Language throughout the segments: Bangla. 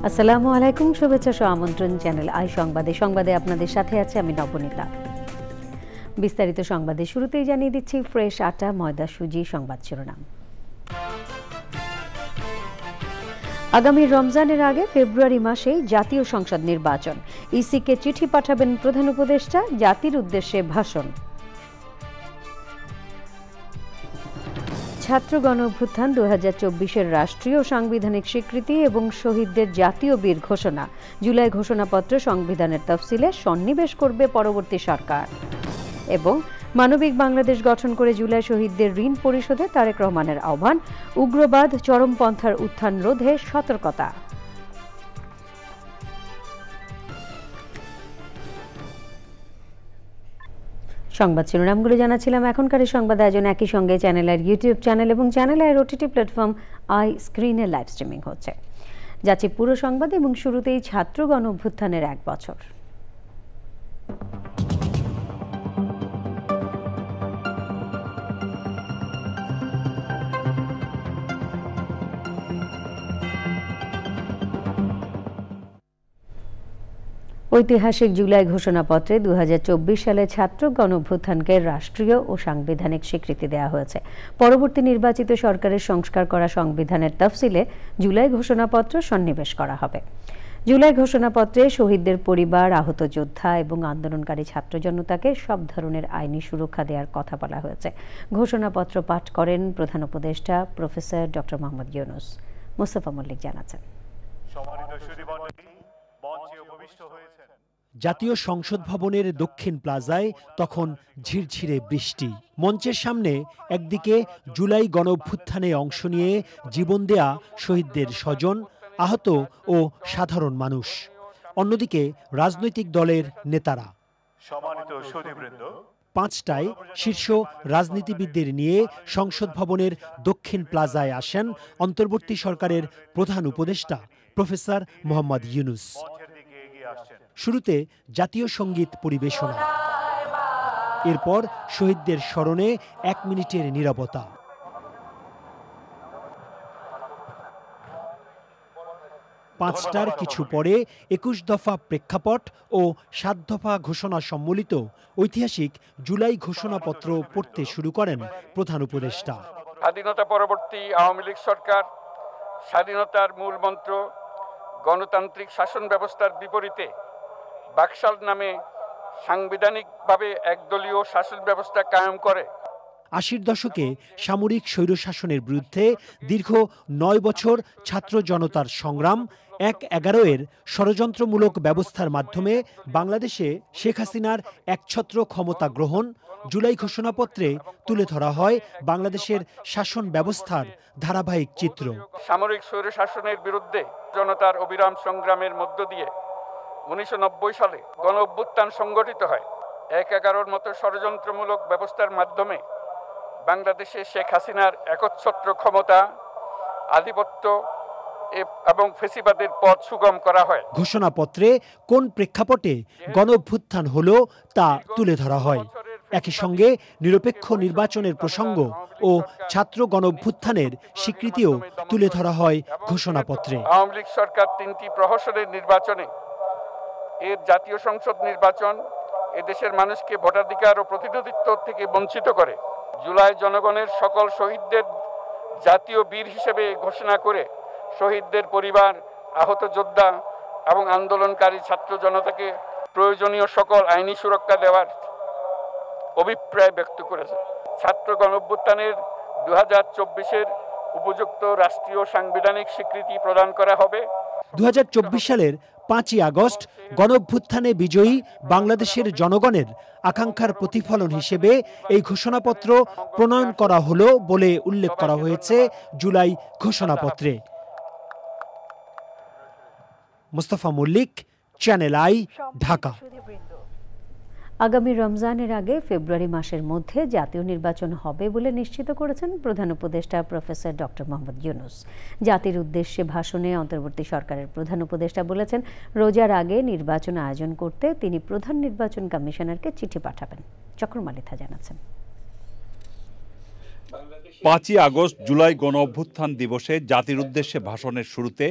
আসসালামু আলাইকুম, শুভেচ্ছা সহ আমন্ত্রণ চ্যানেল আই সংবাদে আপনাদের সাথে আছে আমি নবনীতা। বিস্তারিত সংবাদে শুরুতেই জানিয়ে দিচ্ছি ফ্রেশ আটা, ময়দা, সুজি সংবাদ শিরোনাম। আগামী রমজানের আগে ফেব্রুয়ারি মাসে জাতীয় সংসদ নির্বাচন, ইসিকে চিঠি পাঠাবেন প্রধান উপদেষ্টা, জাতির উদ্দেশ্যে ভাষণ। ছাত্র গণ অভ্যুত্থান 2024-এর রাষ্ট্রীয় সাংবিধানিক স্বীকৃতি এবং শহীদদের জাতীয় বীর ঘোষণা, জুলাই ঘোষণাপত্র সংবিধানের তফসিলে সন্নিবেশ করবে পরবর্তী সরকার। এবং মানবিক বাংলাদেশ গঠন করে জুলাই শহীদদের ঋণ পরিশোধে তারেক রহমানের আহ্বান, উগ্রবাদ চরমপন্থার উত্থান রোধে সতর্কতা। সংবাদ শিরোনামগুলো জানাচ্ছিলাম। এখনকার সংবাদ আয়োজন একই সঙ্গে চ্যানেলের ইউটিউব চ্যানেল এবং চ্যানেলের ওটিটি প্ল্যাটফর্ম আই স্ক্রিনে লাইভ স্ট্রিমিং হচ্ছে। যাচ্ছে পুরো সংবাদ এবং শুরুতেই ছাত্র গণ অভ্যুত্থানের 1 বছর। ঐতিহাসিক জুলাই ঘোষণাপত্রে 2024 সালে ছাত্র গণঅভ্যুত্থানকে রাষ্ট্রীয় ও সাংবিধানিক স্বীকৃতি দেওয়া হয়েছে। পরবর্তী নির্বাচিত সরকারের সংস্কার করা সংবিধানের তফসিলে জুলাই ঘোষণাপত্র সন্নিবেশ করা হবে। জুলাই ঘোষণাপত্রে শহীদদের পরিবার, আহত যোদ্ধা এবং আন্দোলনকারী ছাত্র জনতাকে সব ধরনের আইনি সুরক্ষা দেওয়ার কথা বলা হয়েছে। ঘোষণাপত্র পাঠ করেন প্রধান উপদেষ্টা প্রফেসর ডক্টর মোহাম্মদ ইউনূস। মোস্তফা মল্লিক জানাচ্ছেন। জাতীয় সংসদ ভবনের দক্ষিণ প্লাজায় তখন ঝিরঝিরে বৃষ্টি। মঞ্চের সামনে একদিকে জুলাই গণঅভ্যুত্থানে অংশ নিয়ে জীবন দেয়া শহীদদের স্বজন, আহত ও সাধারণ মানুষ, অন্যদিকে রাজনৈতিক দলের নেতারা। সম্মানিত সুধীবৃন্দ, 5টায় শীর্ষ রাজনীতিবিদদের নিয়ে সংসদ ভবনের দক্ষিণ প্লাজায় আসেন অন্তর্বর্তী সরকারের প্রধান উপদেষ্টা প্রফেসর মোহাম্মদ ইউনূস। শুরুতে জাতীয় সঙ্গীত পরিবেশনা, এরপর শহীদদের স্মরণে 1 মিনিটের নীরবতা। পাঁচটার কিছু পরে 21 দফা প্রেক্ষাপট ও 7 দফা ঘোষণা সম্বলিত ঐতিহাসিক জুলাই ঘোষণাপত্র পড়তে শুরু করেন প্রধান উপদেষ্টা। স্বাধীনতা পরবর্তী আওয়ামী লীগ সরকার স্বাধীনতার মূল মন্ত্র গণতান্ত্রিক শাসন ব্যবস্থার বিপরীতে বাকশাল নামে সাংবিধানিকভাবে একদলীয় শাসন ব্যবস্থা কায়েম করে। 80-র দশকে সামরিক স্বৈরশাসনের বিরুদ্ধে দীর্ঘ 9 বছর ছাত্র জনতার সংগ্রাম, 1/11-এর ষড়যন্ত্রমূলক ব্যবস্থার মাধ্যমে বাংলাদেশে শেখ হাসিনার একছত্র ক্ষমতা গ্রহণ, জুলাই ঘোষণাপত্রে তুলে ধরা হয় বাংলাদেশের শাসন ব্যবস্থার ধারাবাহিক চিত্র। সামরিক স্বৈরশাসনের বিরুদ্ধে জনতার অবিরাম সংগ্রামের মধ্য দিয়ে 1990 সালে গণ অভ্যুত্থান সংগঠিত হয়। 1/11-র মতো ষড়যন্ত্রমূলক ব্যবস্থার মাধ্যমে বাংলাদেশে শেখ হাসিনার একচ্ছত্র ক্ষমতা, আধিপত্য এবং ফ্যাসিবাদের পথ সুগম করা হয়। ঘোষণাপত্রে কোন প্রেক্ষাপটে গণ অভ্যুত্থান হলো তা তুলে ধরা হয়। একই সঙ্গে নিরপেক্ষ নির্বাচনের প্রসঙ্গ ও ছাত্র গণ অভ্যুত্থানের স্বীকৃতিও তুলে ধরা হয় ঘোষণাপত্রে। আওয়ামী লীগ সরকার 3টি প্রহসনের নির্বাচনে এর জাতীয় সংসদ নির্বাচন এদেশের মানুষকে ভোটাধিকার ও প্রতিনিধিত্ব থেকে বঞ্চিত করে। জুলাই জনগণের সকল শহীদদের জাতীয় বীর হিসেবে ঘোষণা করে শহীদদের পরিবার, আহত যোদ্ধা এবং আন্দোলনকারী ছাত্র জনতাকে প্রয়োজনীয় সকল আইনি সুরক্ষা দেওয়ার অভিপ্রায় ব্যক্ত করেছে। ছাত্র গণঅভ্যুত্থানের 2024-এর উপযুক্ত রাষ্ট্রীয় সাংবিধানিক স্বীকৃতি প্রদান করা হবে। 2024 সালের 5ই আগস্ট গণঅভ্যুত্থানে বিজয়ী বাংলাদেশের জনগণের আকাঙ্ক্ষার প্রতিফলন হিসেবে এই ঘোষণাপত্র প্রণয়ন করা হলো বলে উল্লেখ করা হয়েছে জুলাই ঘোষণাপত্রে। Mostafa Mallick, channel I, Dhaka. আগামী রমজানের আগে ফেব্রুয়ারি মাসের মধ্যে জাতীয় নির্বাচন হবে বলে নিশ্চিত করেছেন প্রধান উপদেষ্টা প্রফেসর ডক্টর মোহাম্মদ ইউনূস। জাতির উদ্দেশ্যে ভাষণে অন্তর্বর্তী সরকারের প্রধান উপদেষ্টা বলেছেন, রোজার আগে নির্বাচন আয়োজন করতে তিনি প্রধান নির্বাচন কমিশনারকে চিঠি পাঠাবেন। চক্রমালিথা জানাচ্ছেন। 5ই আগস্ট জুলাই গণ অভ্যুত্থান দিবসে জাতির উদ্দেশ্যে ভাষণের শুরুতে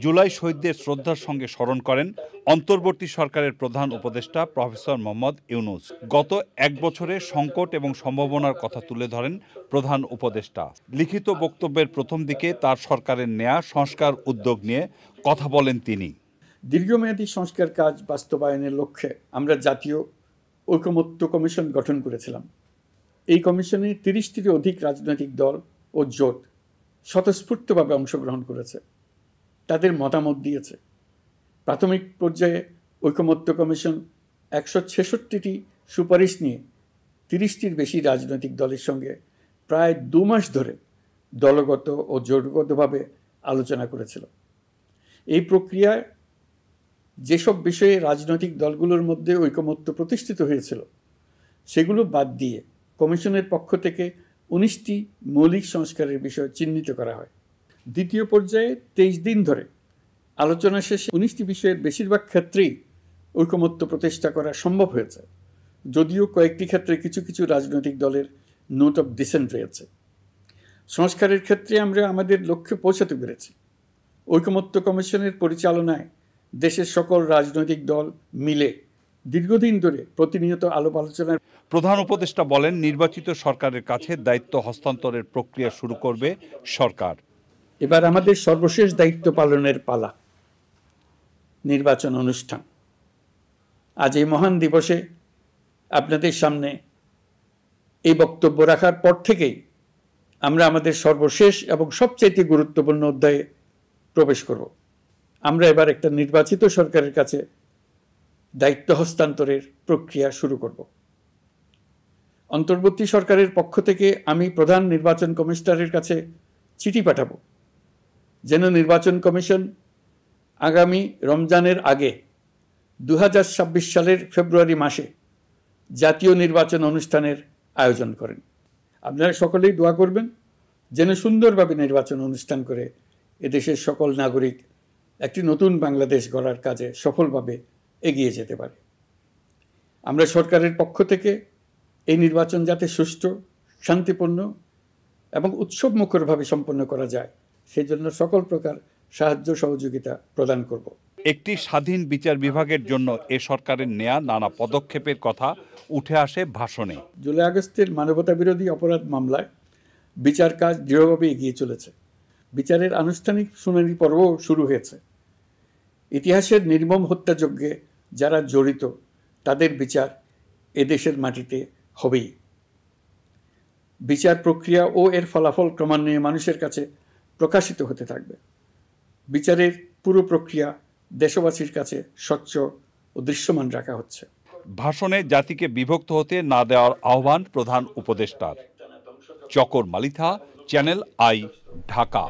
জুলাই শহীদদের শ্রদ্ধার সঙ্গে স্মরণ করেন অন্তর্বর্তী সরকারের প্রধান উপদেষ্টা প্রফেসর মোহাম্মদ ইউনূস। গত এক বছরে সংকট এবং সম্ভাবনার কথা তুলে ধরেন প্রধান উপদেষ্টা। লিখিত বক্তব্যের প্রথম দিকে তার সরকারের নেয়া সংস্কার উদ্যোগ নিয়ে কথা বলেন তিনি। দীর্ঘমেয়াদী সংস্কার কাজ বাস্তবায়নের লক্ষ্যে আমরা জাতীয় ঐকমত্য কমিশন গঠন করেছিলাম। এই কমিশনে 30টিরও অধিক রাজনৈতিক দল ও জোট স্বতঃস্ফূর্তভাবে অংশগ্রহণ করেছে, তাদের মতামত দিয়েছে। প্রাথমিক পর্যায়ে ঐকমত্য কমিশন 166টি সুপারিশ নিয়ে 30টির বেশি রাজনৈতিক দলের সঙ্গে প্রায় 2 মাস ধরে দলগত ও জোটগতভাবে আলোচনা করেছিল। এই প্রক্রিয়ায় যেসব বিষয়ে রাজনৈতিক দলগুলোর মধ্যে ঐকমত্য প্রতিষ্ঠিত হয়েছিল সেগুলো বাদ দিয়ে কমিশনের পক্ষ থেকে 19টি মৌলিক সংস্কারের বিষয় চিহ্নিত করা হয়। দ্বিতীয় পর্যায়ে 23 দিন ধরে আলোচনা শেষে 19টি বিষয়ের বেশিরভাগ ক্ষেত্রেই ঐকমত্য প্রতিষ্ঠা করা সম্ভব হয়েছে, যদিও কয়েকটি ক্ষেত্রে কিছু কিছু রাজনৈতিক দলের নোট অফ ডিসেন্ট রয়েছে। সংস্কারের ক্ষেত্রে আমরা আমাদের লক্ষ্যে পৌঁছাতে পেরেছি। ঐকমত্য কমিশনের পরিচালনায় দেশের সকল রাজনৈতিক দল মিলে দীর্ঘদিন ধরে প্রতিনিয়ত আলাপ আলোচনার। প্রধান উপদেষ্টা বলেন, নির্বাচিত সরকারের কাছে দায়িত্ব হস্তান্তরের প্রক্রিয়া শুরু করবে সরকার। এবার আমাদের সর্বশেষ দায়িত্ব পালনের পালা, নির্বাচন অনুষ্ঠান। আজ এই মহান দিবসে আপনাদের সামনে এই বক্তব্য রাখার পর থেকেই আমরা আমাদের সর্বশেষ এবং সবচেয়ে গুরুত্বপূর্ণ অধ্যায়ে প্রবেশ করব। আমরা এবার একটা নির্বাচিত সরকারের কাছে দায়িত্ব হস্তান্তরের প্রক্রিয়া শুরু করব। অন্তর্বর্তী সরকারের পক্ষ থেকে আমি প্রধান নির্বাচন কমিশনারের কাছে চিঠি পাঠাব, যেন নির্বাচন কমিশন আগামী রমজানের আগে 2026 সালের ফেব্রুয়ারি মাসে জাতীয় নির্বাচন অনুষ্ঠানের আয়োজন করেন। আপনারা সকলেই দোয়া করবেন যেন সুন্দরভাবে নির্বাচন অনুষ্ঠান করে এদেশের সকল নাগরিক একটি নতুন বাংলাদেশ গড়ার কাজে সফলভাবে এগিয়ে যেতে পারে। আমরা সরকারের পক্ষ থেকে এই নির্বাচন যাতে সুষ্ঠু, শান্তিপূর্ণ এবং উৎসবমুখরভাবে সম্পন্ন করা যায় সেজন্য সকল প্রকার সাহায্য সহযোগিতা প্রদান করব। একটি স্বাধীন বিচার বিভাগের জন্য এ সরকারের নেয়া নানা পদক্ষেপের কথা উঠে আসে ভাষণে। জুলাই আগস্টের মানবতা বিরোধী অপরাধ মামলায় বিচার কাজ দৃঢ়ভাবে এগিয়ে চলেছে। বিচারের আনুষ্ঠানিক শুনানি পর্বও শুরু হয়েছে। ইতিহাসের নির্মম হত্যাযজ্ঞে যারা জড়িত তাদের বিচার এদেশের মাটিতে হবেই। বিচার প্রক্রিয়া ও এর ফলাফল ক্রমান্বয়ে মানুষের কাছে প্রকাশিত হতে থাকবে। বিচারের পুরো প্রক্রিয়া দেশবাসীর কাছে স্বচ্ছ ও দৃশ্যমান রাখা হচ্ছে। ভাষণে জাতিকে বিভক্ত হতে না দেওয়ার আহ্বান প্রধান উপদেষ্টার। চকর মালিথা, চ্যানেল আই, ঢাকা।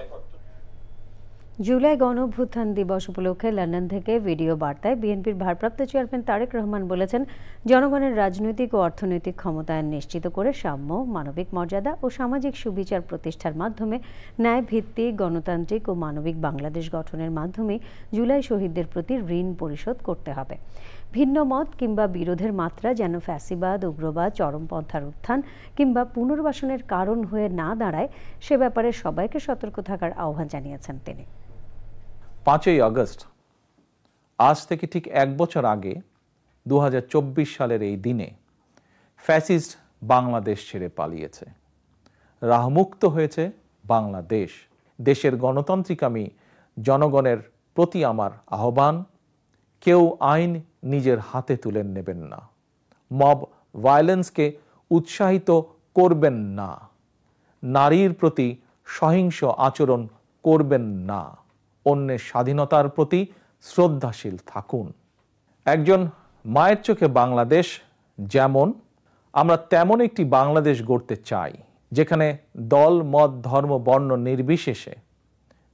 জুলাই গণঅভ্যুত্থান দিবস উপলক্ষে লন্ডন থেকে ভিডিও বার্তায় বিএনপির ভারপ্রাপ্ত চেয়ারম্যান তারেক রহমান বলেছেন, জনগণের রাজনৈতিক ও অর্থনৈতিক ক্ষমতায়ন নিশ্চিত করে সাম্য, মানবিক মর্যাদা ও সামাজিক সুবিচার প্রতিষ্ঠার মাধ্যমে ন্যায়ভিত্তিক, গণতান্ত্রিক ও মানবিক বাংলাদেশ গঠনের মাধ্যমে জুলাই শহীদদের প্রতি ঋণ পরিশোধ করতে হবে। ভিন্ন মত কিংবা বিরোধের মাত্রা যেন ফ্যাসিবাদ, উগ্রবাদ, চরমপন্থার উত্থান কিংবা পুনর্বাসনের কারণ হয়ে না দাঁড়ায় সে ব্যাপারে সবাইকে সতর্ক থাকার আহ্বান জানিয়েছেন তিনি। 5ই আগস্ট আজ থেকে ঠিক 1 বছর আগে 2024 সালের এই দিনে ফ্যাসিস্ট বাংলাদেশ ছেড়ে পালিয়েছে। রাহমুক্ত হয়েছে বাংলাদেশ। দেশের গণতান্ত্রিকামী জনগণের প্রতি আমার আহ্বান, কেউ আইন নিজের হাতে তুলে নেবেন না, মব ভায়োলেন্সকে উৎসাহিত করবেন না, নারীর প্রতি সহিংস আচরণ করবেন না, অন্যের স্বাধীনতার প্রতি শ্রদ্ধাশীল থাকুন। একজন মায়ের চোখে বাংলাদেশ যেমন, আমরা তেমন একটি বাংলাদেশ গড়তে চাই যেখানে দল, মত, ধর্ম, বর্ণ নির্বিশেষে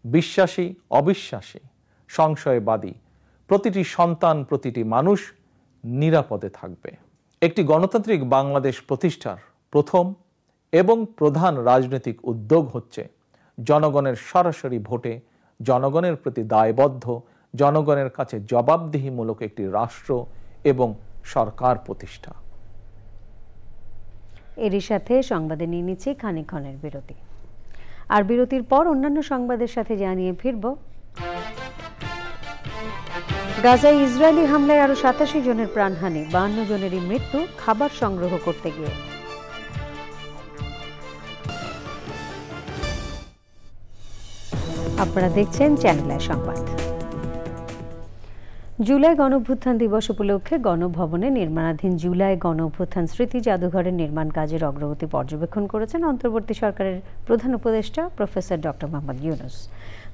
বিশ্বাসী, অবিশ্বাসী, সংশয়বাদী প্রতিটি সন্তান, প্রতিটি মানুষ নিরাপদে থাকবে। একটি গণতান্ত্রিক বাংলাদেশ প্রতিষ্ঠার প্রথম এবং প্রধান রাজনৈতিক উদ্যোগ হচ্ছে জনগণের সরাসরি ভোটে জনগণের প্রতি দায়বদ্ধ, জনগণের কাছে জবাবদিহিমূলক একটি রাষ্ট্র এবং সরকার প্রতিষ্ঠা। এরই সাথে সংবাদে নিয়ে নিচ্ছি খানিকক্ষণের বিরতি। আর বিরতির পর অন্যান্য সংবাদের সাথে জানিয়ে ফিরব। গাজায় ইসরায়েলি হামলায় আরো 87 জনের প্রাণহানি, 52 জনেরই মৃত্যু খাবার সংগ্রহ করতে গিয়ে। আপনারা দেখছেন চ্যানেল আই সংবাদ। জুলাই গণঅভ্যুত্থান দিবস উপলক্ষে গণভবনে নির্মাণাধীন জুলাই গণঅভ্যুত্থান স্মৃতি জাদুঘরের নির্মাণ কাজের অগ্রগতি পর্যবেক্ষণ করেছেন অন্তর্বর্তী সরকারের প্রধান উপদেষ্টা প্রফেসর ডক্টর মোহাম্মদ ইউনূস।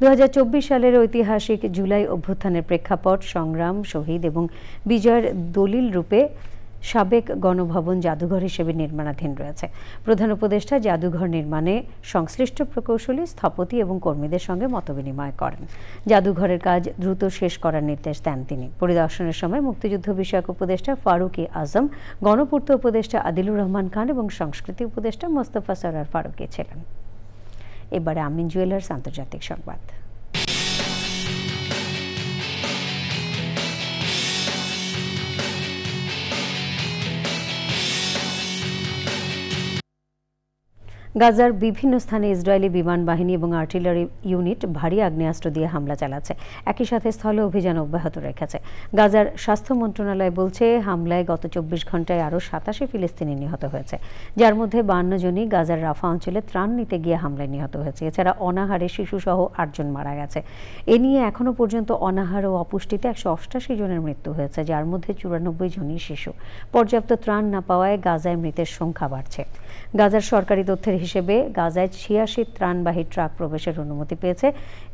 2024 সালের ঐতিহাসিক জুলাই অভ্যুত্থানের প্রেক্ষাপট, সংগ্রাম, শহীদ এবং বিজয়ের দলিল রূপে সাবেক গণভবন জাদুঘর হিসেবে নির্মাণাধীন রয়েছে। প্রধান উপদেষ্টা জাদুঘর নির্মাণে সংশ্লিষ্ট প্রকৌশলী, স্থপতি এবং কর্মীদের সঙ্গে মতবিনিময় করেন। জাদুঘরের কাজ দ্রুত শেষ করার নির্দেশ দেন তিনি। পরিদর্শনের সময় মুক্তিযুদ্ধ বিষয়ক উপদেষ্টা ফারুক-ই আজম, গণপূর্ত উপদেষ্টা আদিলুর রহমান খান এবং সংস্কৃতি উপদেষ্টা মোস্তফা সরোয়ার ফারুকী ছিলেন। এবারে আমিন জুয়েলার্স আন্তর্জাতিক সংবাদ। গাজার বিভিন্ন স্থানে ইসরায়েলি বিমান বাহিনী এবং আর্টিলারি ইউনিট ভারী আগ্নেয়াস্ত্র দিয়ে হামলা চালাচ্ছে। একই সাথে স্থলে অভিযান অব্যাহত রেখেছে। গাজার স্বাস্থ্য মন্ত্রণালয় বলছে, হামলায় গত 24 ঘন্টায় আরও 87 ফিলিস্তিনি নিহত হয়েছে, যার মধ্যে 52 জনই গাজার রাফা অঞ্চলে ত্রাণ নিতে গিয়ে হামলায় নিহত হয়েছে। এছাড়া অনাহারে শিশুসহ 8 জন মারা গেছে। এ নিয়ে এখনও পর্যন্ত অনাহার ও অপুষ্টিতে 188 জনের মৃত্যু হয়েছে, যার মধ্যে 94 জনই শিশু। পর্যাপ্ত ত্রাণ না পাওয়ায় গাজায় মৃতের সংখ্যা বাড়ছে। গাজার সরকারি তথ্যের হিসেবে গাজায় 86 ত্রাণবাহী ট্রাক প্রবেশের অনুমতি পেয়েছে।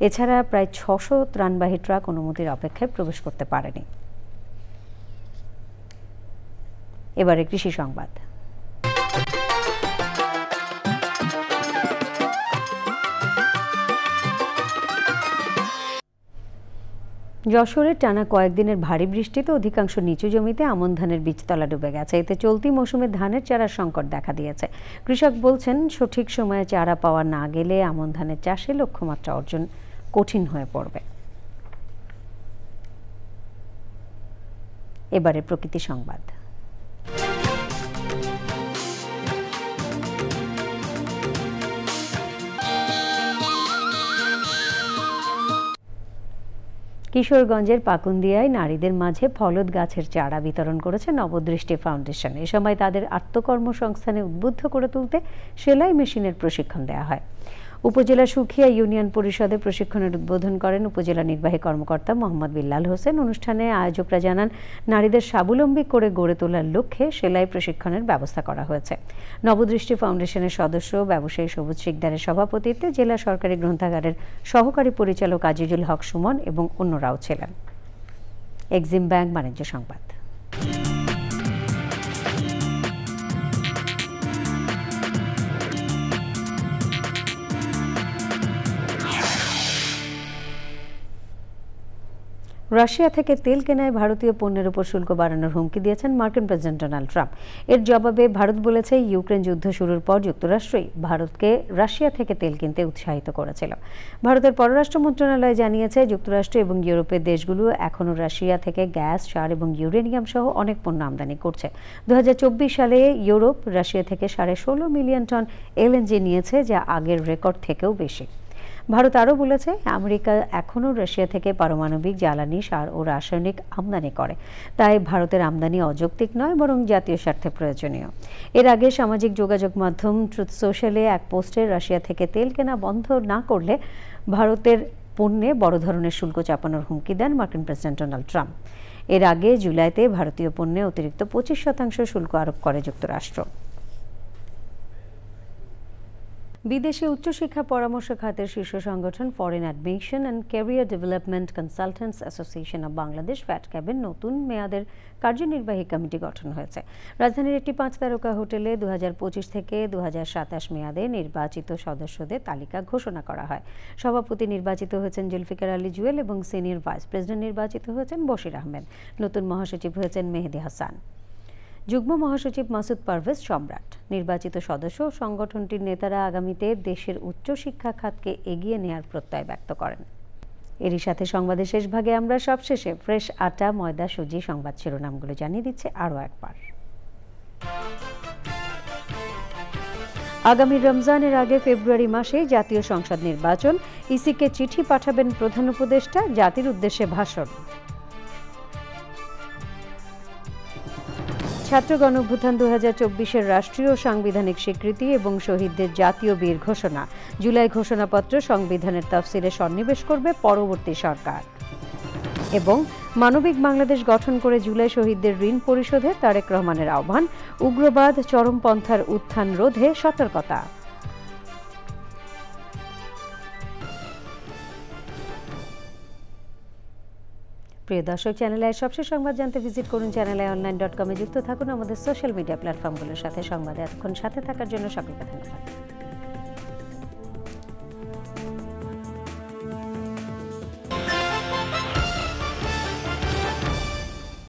এছাড়া প্রায় 600 ত্রাণবাহী ট্রাক অনুমতির অপেক্ষায় প্রবেশ করতে পারেনি। এবারে কৃষি সংবাদ। যশোরে টানা কয়েকদিনের ভারী বৃষ্টিতে অধিকাংশ নিচু জমিতে আমন ধানের বীজতলা ডুবে গেছে। এতে চলতি মৌসুমে ধানের চারার সংকট দেখা দিয়েছে। কৃষক বলছেন, সঠিক সময়ে চারা পাওয়া না গেলে আমন ধানের চাষে লক্ষ্যমাত্রা অর্জন কঠিন হয়ে পড়বে। এবারে প্রকৃতি সংবাদ। কিশোরগঞ্জের পাকুন্দিয়ায় নারীদের মাঝে ফলদ গাছের চারা বিতরণ করেছে নবদৃষ্টি ফাউন্ডেশন। এ সময় তাদের আত্মকর্মসংস্থানে উদ্বুদ্ধ করে তুলতে সেলাই মেশিনের প্রশিক্ষণ দেওয়া হয়। উপজেলা সুখিয়া ইউনিয়ন পরিষদে প্রশিক্ষণের উদ্বোধন করেন উপজেলা নির্বাহী কর্মকর্তা মোহাম্মদ বিল্লাল হোসেন। অনুষ্ঠানে আয়োজকরা জানান, নারীদের স্বাবলম্বী করে গড়ে তোলার লক্ষ্যে সেলাই প্রশিক্ষণের ব্যবস্থা করা হয়েছে। নবদৃষ্টি ফাউন্ডেশনের সদস্য ব্যবসায়ী সবুজ শিকদারের সভাপতিত্বে জেলা সরকারি গ্রন্থাগারের সহকারী পরিচালক আজিজুল হক সুমন এবং অন্যরাও ছিলেন। এক্সিম ব্যাংক বাণিজ্য সংবাদ। রাশিয়া থেকে তেল কেনায় ভারতীয় পণ্যের উপর শুল্ক বাড়ানোর হুমকি দিয়েছেন মার্কিন প্রেসিডেন্ট ডোনাল্ড ট্রাম্প। এর জবাবে ভারত বলেছে, ইউক্রেন যুদ্ধ শুরুর পর যুক্তরাষ্ট্রই ভারতকে রাশিয়া থেকে তেল কিনতে উৎসাহিত করেছিল। ভারতের পররাষ্ট্র মন্ত্রণালয় জানিয়েছে, যুক্তরাষ্ট্র এবং ইউরোপের দেশগুলো এখনও রাশিয়া থেকে গ্যাস, সার এবং ইউরেনিয়াম সহ অনেক পণ্য আমদানি করছে। 2024 সালে ইউরোপ রাশিয়া থেকে 16.5 মিলিয়ন টন এলএনজি নিয়েছে, যা আগের রেকর্ড থেকেও বেশি। ভারত আরও বলেছে, আমেরিকা এখনও রাশিয়া থেকে পারমাণবিক জ্বালানি, সার ও রাসায়নিক আমদানি করে। তাই ভারতের আমদানি অযৌক্তিক নয়, বরং জাতীয় স্বার্থে প্রয়োজনীয়। এর আগে সামাজিক যোগাযোগ মাধ্যম ট্রুথ সোশ্যালে এক পোস্টে রাশিয়া থেকে তেল কেনা বন্ধ না করলে ভারতের পণ্যে বড় ধরনের শুল্ক চাপানোর হুমকি দেন মার্কিন প্রেসিডেন্ট ডোনাল্ড ট্রাম্প। এর আগে জুলাইতে ভারতীয় পণ্যে অতিরিক্ত 25% শুল্ক আরোপ করে যুক্তরাষ্ট্র। বিদেশে উচ্চশিক্ষা পরামর্শ খাতের শীর্ষ সংগঠন foreign admission and career development consultants association of Bangladesh ফ্যাটক্যাবের নতুন মেয়াদের কার্যনির্বাহী কমিটি গঠন হয়েছে। রাজধানীর একটি 5 তারকা হোটেলে 2025 থেকে 2027 মেয়াদে নির্বাচিত সদস্যদের তালিকা ঘোষণা করা হয়। সভাপতি নির্বাচিত হয়েছেন জুলফিকার আলী জুয়েল এবং সিনিয়র ভাইস প্রেসিডেন্ট নির্বাচিত হয়েছেন বশির আহমেদ। নতুন মহাসচিব হয়েছেন মেহেদি হাসান। যুগ্ম মহাসচিব মাসুদ পারভেজ সম্রাট। নির্বাচিত সদস্য সংগঠনটির নেতারা আগামীতে দেশের উচ্চশিক্ষা খাতকে এগিয়ে নেওয়ার প্রত্যয় ব্যক্ত করেন। এরই সাথে সংবাদের শেষ ভাগে আমরা সবশেষে ফ্রেশ আটা, ময়দা, সুজি সংবাদ শিরোনামগুলো জানিয়ে দিচ্ছে আরও একবার। আগামী রমজানের আগে ফেব্রুয়ারি মাসে জাতীয় সংসদ নির্বাচন, ইসিকে চিঠি পাঠাবেন প্রধান উপদেষ্টা, জাতির উদ্দেশ্যে ভাষণ। ছাত্র গণঅভ্যুত্থান 2024-এর রাষ্ট্রীয় সাংবিধানিক স্বীকৃতি এবং শহীদদের জাতীয় বীর ঘোষণা। জুলাই ঘোষণাপত্র সংবিধানের তফসিলে সন্নিবেশ করবে পরবর্তী সরকার। এবং মানবিক বাংলাদেশ গঠন করে জুলাই শহীদদের ঋণ পরিশোধে তারেক রহমানের আহ্বান, উগ্রবাদ চরমপন্থার উত্থান রোধে সতর্কতা। প্রিয় দর্শক, চ্যানেল আই সবশেষ সংবাদ জানতে ভিজিট করুন channelionline.com-এ। যুক্ত থাকুন আমাদের সোশ্যাল মিডিয়া প্ল্যাটফর্মগুলোর সাথে। সংবাদে এতক্ষণ সাথে থাকার জন্য সকলকে ধন্যবাদ।